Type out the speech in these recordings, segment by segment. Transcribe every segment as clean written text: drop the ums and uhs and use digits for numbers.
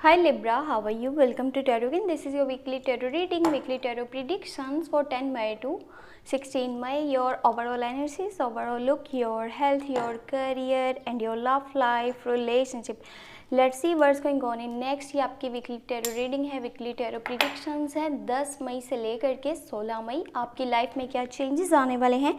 Hi Libra, how are you? Welcome to Tarot again. This is your weekly tarot reading, weekly tarot predictions for 10 May to 16 May. Your overall energies, overall look, your health, your career and your love life, relationship. Let's see what's going on in next. ये आपकी weekly tarot reading है, weekly tarot predictions है 10 मई से लेकर के 16 मई। आपकी life में क्या चेंजेस आने वाले हैं,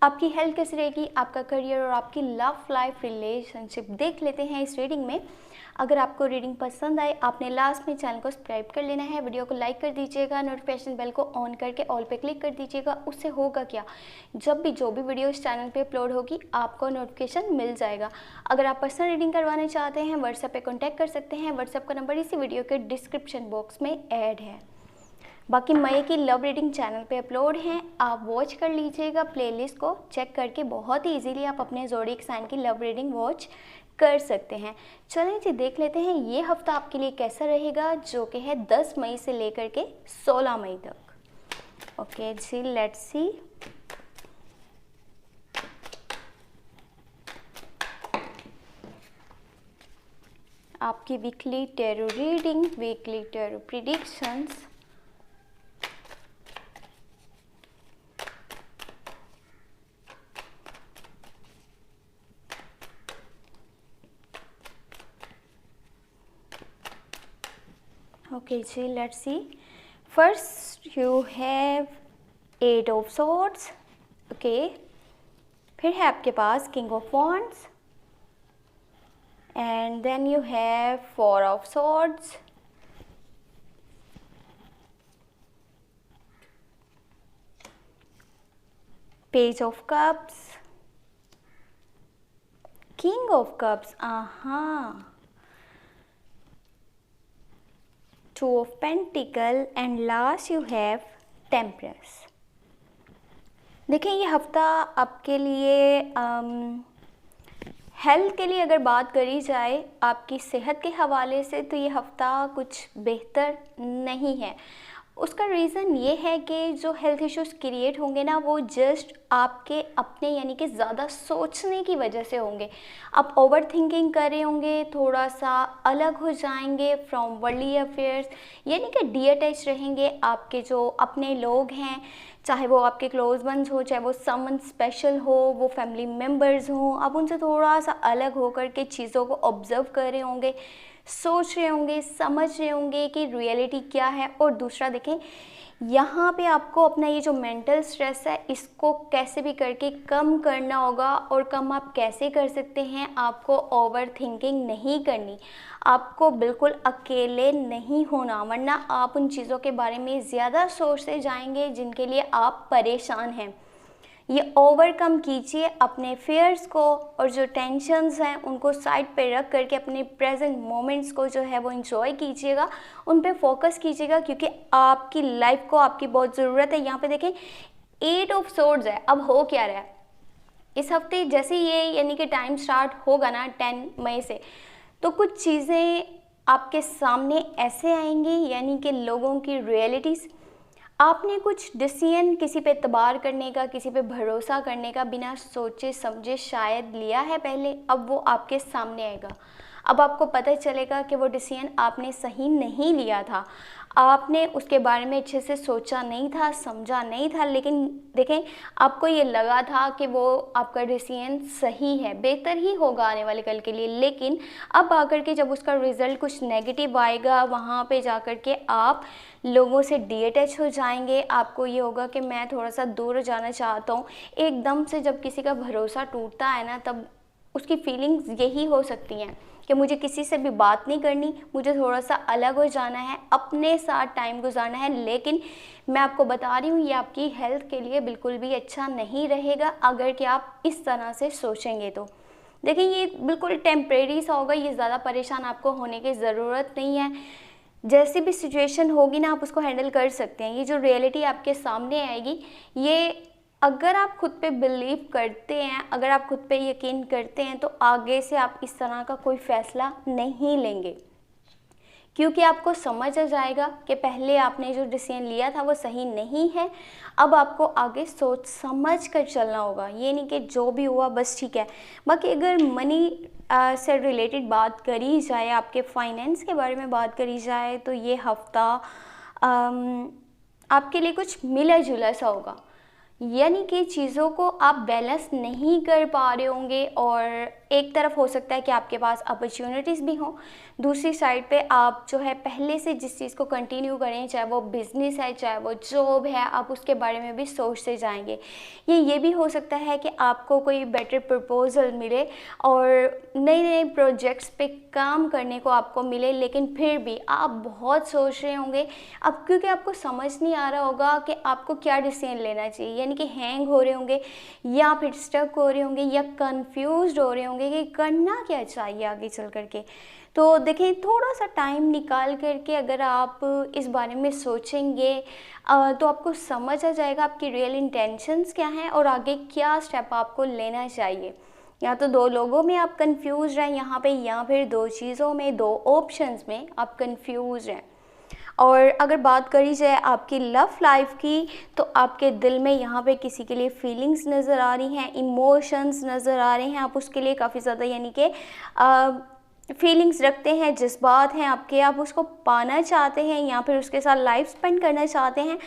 आपकी हेल्थ कैसी रहेगी, आपका करियर और आपकी लव लाइफ रिलेशनशिप देख लेते हैं इस रीडिंग में। अगर आपको रीडिंग पसंद आए, आपने लास्ट में चैनल को सब्सक्राइब कर लेना है, वीडियो को लाइक कर दीजिएगा, नोटिफिकेशन बेल को ऑन करके ऑल पे क्लिक कर दीजिएगा। उससे होगा क्या, जब भी जो भी वीडियो इस चैनल पे अपलोड होगी आपको नोटिफिकेशन मिल जाएगा। अगर आप पर्सनल रीडिंग करवाना चाहते हैं व्हाट्सएप पे कॉन्टैक्ट कर सकते हैं। व्हाट्सएप का नंबर इसी वीडियो के डिस्क्रिप्शन बॉक्स में ऐड है। बाकी मई की लव रीडिंग चैनल पे अपलोड हैं, आप वॉच कर लीजिएगा। प्लेलिस्ट को चेक करके बहुत ही इजीली आप अपने ज़ोडिएक साइन की लव रीडिंग वॉच कर सकते हैं। चलें जी देख लेते हैं ये हफ्ता आपके लिए कैसा रहेगा, जो कि है 10 मई से लेकर के 16 मई तक। ओके जी, लेट्स सी। आपकी weekly tarot reading, weekly tarot predictions. Okay, जी let's see. First you have 8 of swords. Okay. फिर है आपके पास King of Wands. And then you have 4 of swords. Page of Cups. King of Cups. Two of Pentacles and last you have Temperance. देखें ये हफ्ता आपके लिए health के लिए अगर बात करी जाए, आपकी सेहत के हवाले से तो ये हफ्ता कुछ बेहतर नहीं है। उसका रीज़न ये है कि जो हेल्थ इश्यूज़ क्रिएट होंगे ना, वो जस्ट आपके अपने यानी कि ज़्यादा सोचने की वजह से होंगे। आप ओवर थिंकिंग कर रहे होंगे, थोड़ा सा अलग हो जाएंगे फ्रॉम वर्ल्डली अफेयर्स, यानी कि डिअटैच रहेंगे। आपके जो अपने लोग हैं, चाहे वो आपके क्लोज वंस हो, चाहे वो समवन स्पेशल हो, वो फैमिली मेम्बर्स हों, आप उनसे थोड़ा सा अलग होकर के चीज़ों को ऑब्जर्व कर रहे होंगे, सोच रहे होंगे, समझ रहे होंगे कि रियलिटी क्या है। और दूसरा देखें, यहाँ पे आपको अपना ये जो मेंटल स्ट्रेस है इसको कैसे भी करके कम करना होगा। और कम आप कैसे कर सकते हैं, आपको ओवर थिंकिंग नहीं करनी, आपको बिल्कुल अकेले नहीं होना, वरना आप उन चीज़ों के बारे में ज़्यादा सोचते जाएंगे जिनके लिए आप परेशान हैं। ये ओवरकम कीजिए अपने फेयर्स को, और जो टेंशन्स हैं उनको साइड पे रख करके अपने प्रेजेंट मोमेंट्स को जो है वो एंजॉय कीजिएगा, उन पे फोकस कीजिएगा, क्योंकि आपकी लाइफ को आपकी बहुत ज़रूरत है। यहाँ पे देखें 8 ऑफ सोर्ड्स है। अब हो क्या रहा है इस हफ्ते, जैसे ये यानी कि टाइम स्टार्ट होगा ना 10 मई से, तो कुछ चीज़ें आपके सामने ऐसे आएंगी, यानी कि लोगों की रियलिटीज़। आपने कुछ डिसीजन किसी पे एतबार करने का, किसी पे भरोसा करने का बिना सोचे समझे शायद लिया है पहले, अब वो आपके सामने आएगा। अब आपको पता चलेगा कि वो डिसीजन आपने सही नहीं लिया था, आपने उसके बारे में अच्छे से सोचा नहीं था, समझा नहीं था, लेकिन देखें आपको ये लगा था कि वो आपका डिसीजन सही है, बेहतर ही होगा आने वाले कल के लिए। लेकिन अब आकर के जब उसका रिज़ल्ट कुछ नेगेटिव आएगा, वहाँ पे जाकर के आप लोगों से डिअटैच हो जाएंगे। आपको ये होगा कि मैं थोड़ा सा दूर जाना चाहता हूँ। एकदम से जब किसी का भरोसा टूटता है ना, तब उसकी फीलिंग्स यही हो सकती हैं कि मुझे किसी से भी बात नहीं करनी, मुझे थोड़ा सा अलग हो जाना है, अपने साथ टाइम गुजारना है। लेकिन मैं आपको बता रही हूँ ये आपकी हेल्थ के लिए बिल्कुल भी अच्छा नहीं रहेगा अगर कि आप इस तरह से सोचेंगे। तो देखिए ये बिल्कुल टेम्परेरी सा होगा, ये ज़्यादा परेशान आपको होने की ज़रूरत नहीं है। जैसी भी सिचुएशन होगी ना, आप उसको हैंडल कर सकते हैं। ये जो रियलिटी आपके सामने आएगी, ये अगर आप खुद पे बिलीव करते हैं, अगर आप खुद पे यकीन करते हैं, तो आगे से आप इस तरह का कोई फ़ैसला नहीं लेंगे, क्योंकि आपको समझ आ जाएगा कि पहले आपने जो डिसीजन लिया था वो सही नहीं है। अब आपको आगे सोच समझ कर चलना होगा, ये नहीं कि जो भी हुआ बस ठीक है। बाकी अगर मनी से रिलेटेड बात करी जाए, आपके फाइनेंस के बारे में बात करी जाए, तो ये हफ़्ता आपके लिए कुछ मिला जुला सा होगा। यानी कि चीज़ों को आप बैलेंस नहीं कर पा रहे होंगे, और एक तरफ हो सकता है कि आपके पास अपॉर्चुनिटीज़ भी हों, दूसरी साइड पे आप जो है पहले से जिस चीज़ को कंटिन्यू करें, चाहे वो बिज़नेस है, चाहे वो जॉब है, आप उसके बारे में भी सोचते जाएंगे। ये भी हो सकता है कि आपको कोई बेटर प्रपोज़ल मिले और नए नए प्रोजेक्ट्स पे काम करने को आपको मिले, लेकिन फिर भी आप बहुत सोच रहे होंगे अब, क्योंकि आपको समझ नहीं आ रहा होगा कि आपको क्या डिसीजन लेना चाहिए। यानी कि हैंग हो रहे होंगे, या फिर स्टक हो रहे होंगे, या कंफ्यूज्ड हो रहे होंगे कि करना क्या चाहिए आगे चल करके। तो देखिए, थोड़ा सा टाइम निकाल करके अगर आप इस बारे में सोचेंगे तो आपको समझ आ जाएगा आपकी रियल इंटेंशंस क्या हैं और आगे क्या स्टेप आपको लेना चाहिए। या तो दो लोगों में आप कंफ्यूज हैं यहाँ पे, या फिर दो चीज़ों में, दो ऑप्शंस में आप कंफ्यूज हैं। और अगर बात करी जाए आपकी लव लाइफ की, तो आपके दिल में यहाँ पे किसी के लिए फीलिंग्स नज़र आ रही हैं, इमोशंस नज़र आ रहे हैं, आप उसके लिए काफ़ी ज़्यादा यानी कि फीलिंग्स रखते हैं, जज्बात हैं आपके, आप उसको पाना चाहते हैं या फिर उसके साथ लाइफ स्पेंड करना चाहते हैं।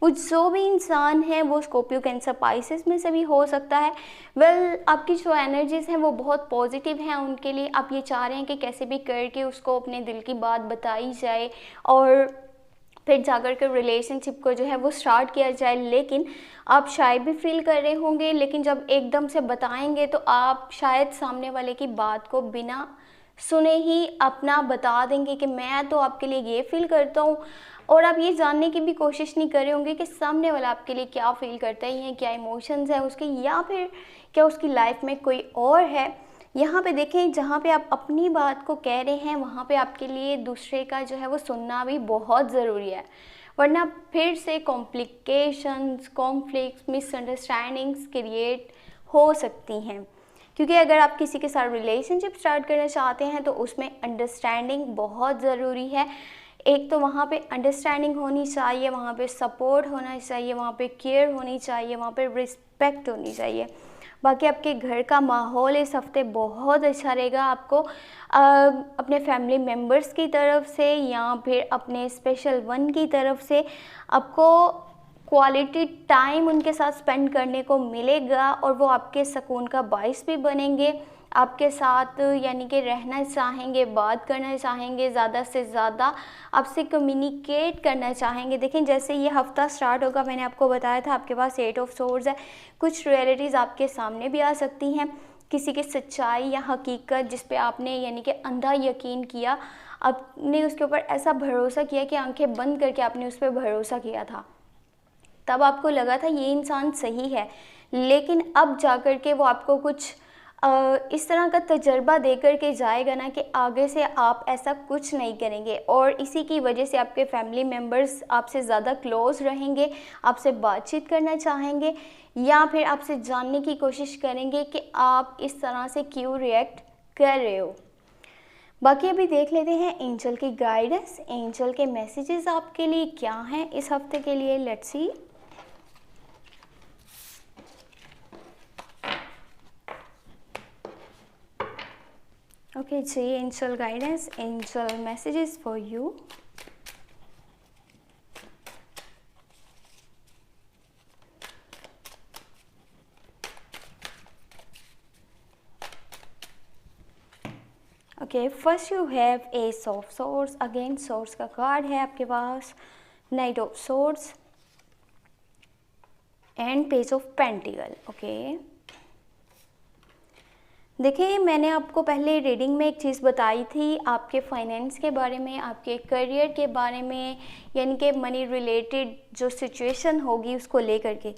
वो जो भी इंसान है, वो स्कॉर्पियो, कैंसर, पाइसेस में से भी हो सकता है। आपकी जो एनर्जीज़ हैं वो बहुत पॉजिटिव हैं उनके लिए। आप ये चाह रहे हैं कि कैसे भी करके उसको अपने दिल की बात बताई जाए और फिर जाकर के रिलेशनशिप को जो है वो स्टार्ट किया जाए। लेकिन आप शायद भी फील कर रहे होंगे, लेकिन जब एकदम से बताएंगे तो आप शायद सामने वाले की बात को बिना सुने ही अपना बता देंगे कि मैं तो आपके लिए ये फील करता हूँ, और आप ये जानने की भी कोशिश नहीं कर रहे होंगे कि सामने वाला आपके लिए क्या फील करता है, क्या इमोशंस है उसके, या फिर क्या उसकी लाइफ में कोई और है। यहाँ पे देखें, जहाँ पे आप अपनी बात को कह रहे हैं वहाँ पे आपके लिए दूसरे का जो है वो सुनना भी बहुत ज़रूरी है, वरना फिर से कॉम्प्लिकेशंस, कॉन्फ्लिक्ट्स, मिसअंडरस्टैंडिंग्स क्रिएट हो सकती हैं। क्योंकि अगर आप किसी के साथ रिलेशनशिप स्टार्ट करना चाहते हैं तो उसमें अंडरस्टैंडिंग बहुत ज़रूरी है। एक तो वहाँ पे अंडरस्टैंडिंग होनी चाहिए, वहाँ पे सपोर्ट होना चाहिए, वहाँ पे केयर होनी चाहिए, वहाँ पे रिस्पेक्ट होनी चाहिए। बाकी आपके घर का माहौल इस हफ्ते बहुत अच्छा रहेगा। आपको अपने फैमिली मेम्बर्स की तरफ से या फिर अपने स्पेशल वन की तरफ से आपको क्वालिटी टाइम उनके साथ स्पेंड करने को मिलेगा, और वो आपके सुकून का बाइस भी बनेंगे। आपके साथ यानी कि रहना चाहेंगे, बात करना चाहेंगे, ज़्यादा से ज़्यादा आपसे कम्युनिकेट करना चाहेंगे। देखें, जैसे ये हफ़्ता स्टार्ट होगा, मैंने आपको बताया था आपके पास 8 ऑफ सोर्ड्स है। कुछ रियलिटीज़ आपके सामने भी आ सकती हैं, किसी की सच्चाई या हकीकत जिस पे आपने यानी कि अंधा यकीन किया, आपने उसके ऊपर ऐसा भरोसा किया कि आंखें बंद करके आपने उस पर भरोसा किया था। तब आपको लगा था ये इंसान सही है, लेकिन अब जाकर के वो आपको कुछ इस तरह का तजर्बा दे कर के जाएगा ना कि आगे से आप ऐसा कुछ नहीं करेंगे, और इसी की वजह से आपके फैमिली मेम्बर्स आपसे ज़्यादा क्लोज़ रहेंगे, आपसे बातचीत करना चाहेंगे, या फिर आपसे जानने की कोशिश करेंगे कि आप इस तरह से क्यों रिएक्ट कर रहे हो। बाकी अभी देख लेते हैं एंजल की गाइडेंस, एंजल के मैसेजेस आपके लिए क्या हैं इस हफ्ते के लिए। Let's see. ओके जी, angel guidance, angel messages for you. Okay, first you have ace of swords. Again swords का कार्ड है आपके पास, knight of swords and page of pentacles. Okay, देखिए, मैंने आपको पहले रीडिंग में एक चीज़ बताई थी आपके फाइनेंस के बारे में, आपके करियर के बारे में, यानी कि मनी रिलेटेड जो सिचुएशन होगी उसको लेकर के।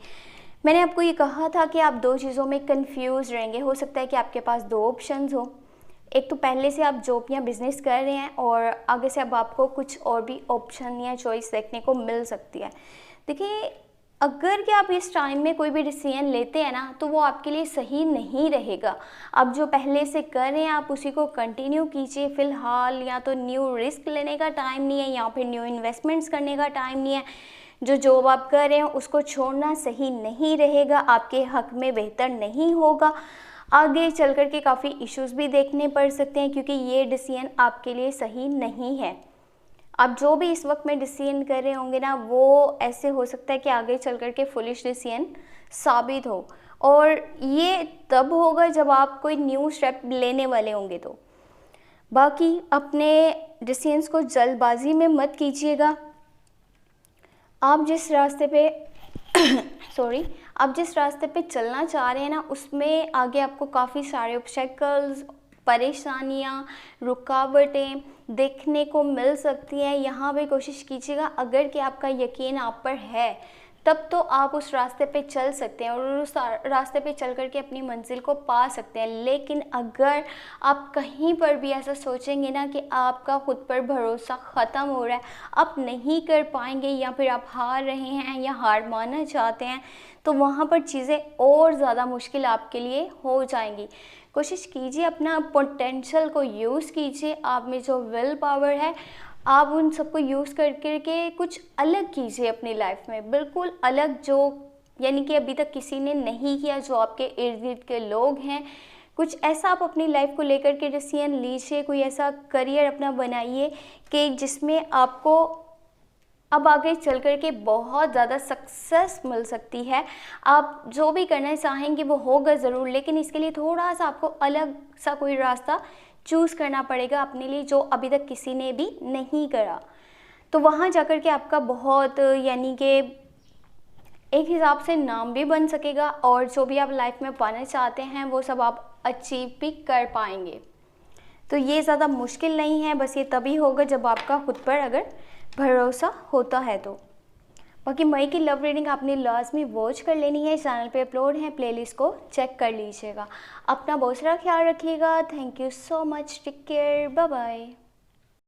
मैंने आपको ये कहा था कि आप दो चीज़ों में कंफ्यूज रहेंगे। हो सकता है कि आपके पास दो ऑप्शंस हो, एक तो पहले से आप जॉब या बिज़नेस कर रहे हैं और आगे से अब आपको कुछ और भी ऑप्शन या चॉइस देखने को मिल सकती है। देखिए, अगर कि आप इस टाइम में कोई भी डिसीजन लेते हैं ना, तो वो आपके लिए सही नहीं रहेगा। आप जो पहले से कर रहे हैं आप उसी को कंटिन्यू कीजिए फ़िलहाल। या तो न्यू रिस्क लेने का टाइम नहीं है, या फिर न्यू इन्वेस्टमेंट्स करने का टाइम नहीं है। जो जॉब आप कर रहे हैं उसको छोड़ना सही नहीं रहेगा, आपके हक में बेहतर नहीं होगा। आगे चल कर के काफ़ी इश्यूज भी देखने पड़ सकते हैं, क्योंकि ये डिसीजन आपके लिए सही नहीं है। आप जो भी इस वक्त में डिसीजन कर रहे होंगे ना, वो ऐसे हो सकता है कि आगे चल कर के फुलिश डिसीजन साबित हो, और ये तब होगा जब आप कोई न्यू स्टेप लेने वाले होंगे। तो बाकी अपने डिसीजंस को जल्दबाजी में मत कीजिएगा। आप जिस रास्ते पे आप जिस रास्ते पे चलना चाह रहे हैं ना, उसमें आगे आपको काफ़ी सारे ऑब्स्टेकल्स, परेशानियाँ, रुकावटें देखने को मिल सकती हैं। यहाँ भी कोशिश कीजिएगा, अगर कि आपका यकीन आप पर है तब तो आप उस रास्ते पे चल सकते हैं और उस रास्ते पे चल कर के अपनी मंजिल को पा सकते हैं। लेकिन अगर आप कहीं पर भी ऐसा सोचेंगे ना कि आपका खुद पर भरोसा ख़त्म हो रहा है, आप नहीं कर पाएंगे, या फिर आप हार रहे हैं या हार मानना चाहते हैं, तो वहाँ पर चीज़ें और ज़्यादा मुश्किल आपके लिए हो जाएंगी। कोशिश कीजिए, अपना पोटेंशियल को यूज़ कीजिए। आप में जो विल पावर है, आप उन सबको यूज़ कर के कुछ अलग कीजिए अपनी लाइफ में, बिल्कुल अलग, जो यानी कि अभी तक किसी ने नहीं किया, जो आपके इर्द गिर्द के लोग हैं। कुछ ऐसा आप अपनी लाइफ को लेकर के डिसीजन लीजिए, कोई ऐसा करियर अपना बनाइए कि जिसमें आपको अब आगे चल कर के बहुत ज़्यादा सक्सेस मिल सकती है। आप जो भी करना चाहेंगे वो होगा ज़रूर, लेकिन इसके लिए थोड़ा सा आपको अलग सा कोई रास्ता चूज़ करना पड़ेगा अपने लिए, जो अभी तक किसी ने भी नहीं करा। तो वहाँ जाकर के आपका बहुत, यानी कि एक हिसाब से नाम भी बन सकेगा, और जो भी आप लाइफ में पाना चाहते हैं वो सब आप अचीव भी कर पाएंगे। तो ये ज़्यादा मुश्किल नहीं है, बस ये तभी होगा जब आपका खुद पर अगर भरोसा होता है तो। बाकी मई की लव रीडिंग आपने लाजमी वॉच कर लेनी है, चैनल पे अपलोड है, प्लेलिस्ट को चेक कर लीजिएगा। अपना बहुत सारा ख्याल रखिएगा। Thank you so much, take care, bye bye.